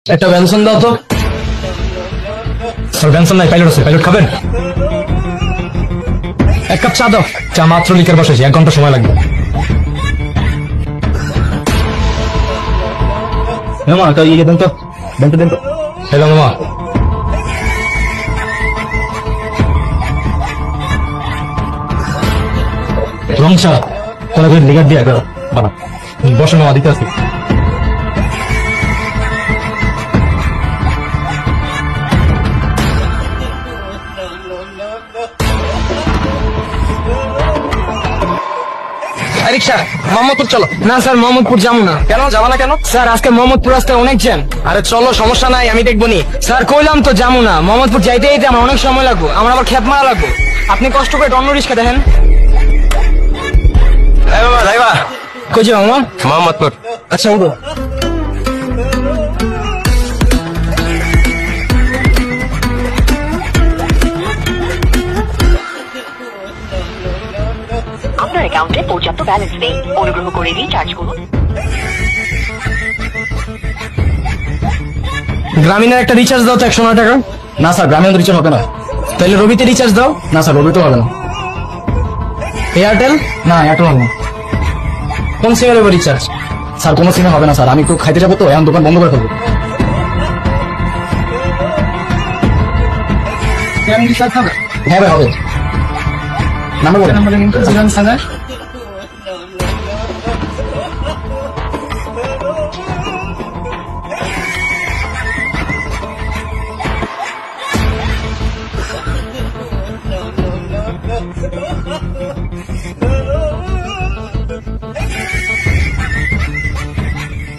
একটা বেনসন দাও তো। স্যার বেনসন নাই, পাইলট আছে। পাইলট খাবেন? এক কাপ চা দাও। চা মাত্র লিটার বসেছি, 1 ঘন্টা সময় লাগবে। মামা একটা ইয়ে দেন তো, দেন তো। হ্যালো মামা। রং চা তাহলে করে লিগার দিয়ে বানা। বসে মামা, দিতে আসি। রিক্সা মোহাম্মদপুর চলো। না স্যার, মোহাম্মদপুর যাবো না। কেন যাবো না কেন? স্যার আজকে মোহাম্মদপুর রাস্তায় অনেক জ্যাম। আরে চলো, সমস্যা নাই, আমি দেখবো নি। স্যার কইলাম তো যাবো না। মোহাম্মদপুর যাইতে যাইতে আমার অনেক সময় লাগবে, আমার আবার খেপ মারা লাগবে। আপনি কষ্ট করে অন্য রিক্সা দেখেন। কই যাবো মামা? মোহাম্মদপুর। আচ্ছা উঠো। আপনার অ্যাকাউন্টে পর্যাপ্ত ব্যালেন্স নেই, অনুগ্রহ করে রিচার্জ করুন। গ্রামীণের একটা রিচার্জ দাও তো, 109 টাকা। না স্যার, গ্রামীণ রিচার্জ হবে না। তাহলে রবিতে রিচার্জ দাও। না স্যার, রবিতে হবে না। এয়ারটেল? না, এয়ারটেল হবে না। কোন সিমের হবে রিচার্জ? স্যার কোনো সিমে হবে না স্যার, আমি একটু খাইতে যাবো তো, এখন দোকান বন্ধ করে ফেলবো। হ্যাঁ ভাই হবে। নাম্বার বলেন।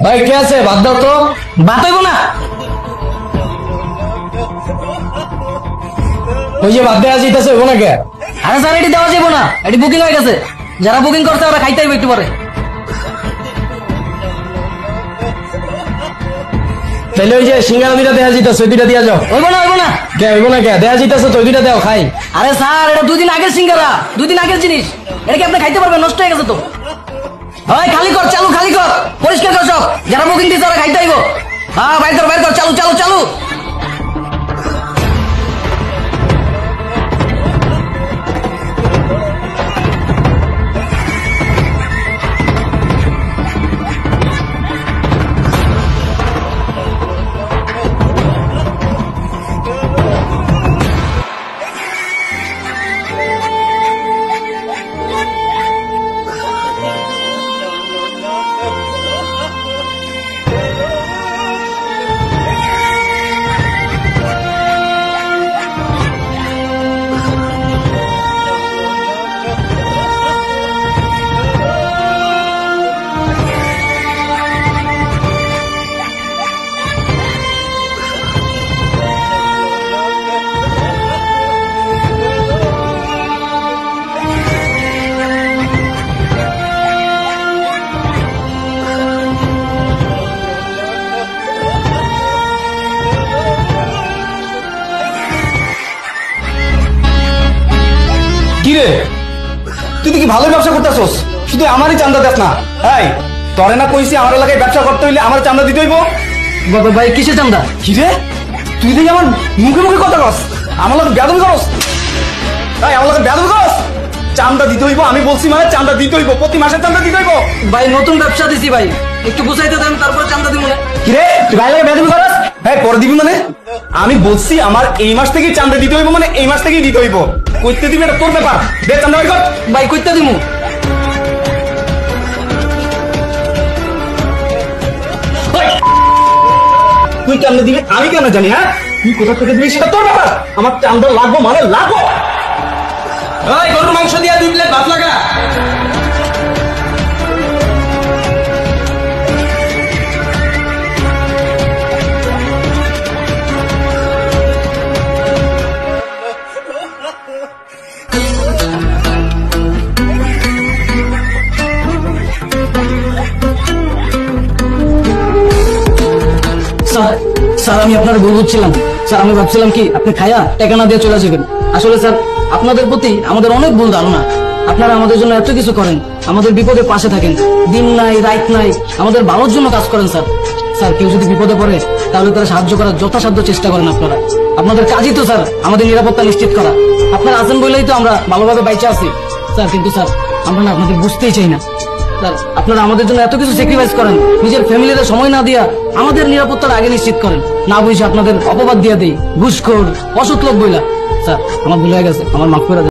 ভাই কে আছে? বাদ দাও তো। বাদ হইব না। ওই যে বাদ দেওয়া যাইতেছে, হইব না কে? আরে স্যার এটি দেওয়া যাবো না, এটি বুকিং হয়ে গেছে। যারা বুকিং করছে ওরা খাইতে হইবে একটু পরে। তাহলে ওই যে সিঙ্গারা দুইটা দেওয়া যাইতেছে, ওই দুইটা দিয়া যাও। হইব না কে হইব না কে? দেওয়া যাইতেছে তো, ওই দুইটা দেও খাই। আরে স্যার এটা 2 দিন আগের সিঙ্গারা, 2 দিন আগের জিনিস, এটা কি আপনি খাইতে পারবেন? নষ্ট হয়ে গেছে তো। হয় খালি কর, চালু খালি কর, পরিষ্কার কর সব। যারা বুকিং দিচ্ছে ওরা খাইতে হইব। হ্যাঁ বাইর কর, চালু চালু চালু। কিরে তুই কি ভালোই ব্যবসা করতেছস? শুধু আমারই চান্দা দেখ না। এই তরে না কইছি আমার এলাকায় ব্যবসা করতে হইলে আমার চান্দা দিতে হইব। ভাই কিসের চান্দা? কিরে তুই দেখি আমার মুখে মুখে কথা কস, আমার লোক বেদম করস। এই আমার লোক বেদম করস। চান্দা দিতে হইব, আমি বলছি মানে চান্দা দিতে হইব, প্রতি মাসে চান্দা দিতে হইব। ভাই নতুন ব্যবসা দিছি ভাই, একটু বুঝাইতে দেন তারপর চান্দা দিব না। কিরে তুই ভাই লাগে বেদম করস? হ্যাঁ পরে দিবি মানে? আমি বলছি আমার এই মাস থেকেই চান্দা দিতে হইব, মানে এই মাস থেকেই দিতে হইব। কইতে দিবি এটা তোর ব্যাপার। দে চান্দা বের কর। ভাই কইতে দিমু। তুই কেন দিবি আমি কেন জানি? হ্যাঁ তুই কোথা থেকে দিবি সেটা তোর ব্যাপার। আমার চান্দা লাগবো মানে লাগবো। এই গরুর মাংস দিয়া 2 প্লেট ভাত লাগা। স্যার আমি আপনার ভুল বুঝছিলাম। স্যার আমি ভাবছিলাম কি আপনি খায়া টাকা না দিয়ে চলে যাবেন। আসলে স্যার আপনাদের প্রতি আমাদের অনেক ভুল ধারণা। আপনারা আমাদের জন্য এত কিছু করেন, আমাদের বিপদে পাশে থাকেন, দিন নাই রাত নাই আমাদের ভালোর জন্য কাজ করেন স্যার। স্যার কেউ যদি বিপদে পড়ে তাহলে তারা সাহায্য করার যথাসাধ্য চেষ্টা করেন আপনারা। আপনাদের কাজই তো স্যার আমাদের নিরাপত্তা নিশ্চিত করা। আপনারা আছেন বলেই তো আমরা ভালোভাবে বাইচে আছি স্যার। কিন্তু স্যার আমরা না আপনাদের বুঝতেই চাই না স্যার। আপনারা আমাদের জন্য এত কিছু স্যাক্রিফাইস করেন, নিজের ফ্যামিলিতে সময় না দিয়া আমাদের নিরাপত্তার আগে নিশ্চিত করেন। না বুঝে আপনাদের অপবাদ দিয়া দেই, ঘুষখোর, অসৎ লোক বইলা। স্যার আমার ভুল হয়ে গেছে, আমার মাফ করে দেন।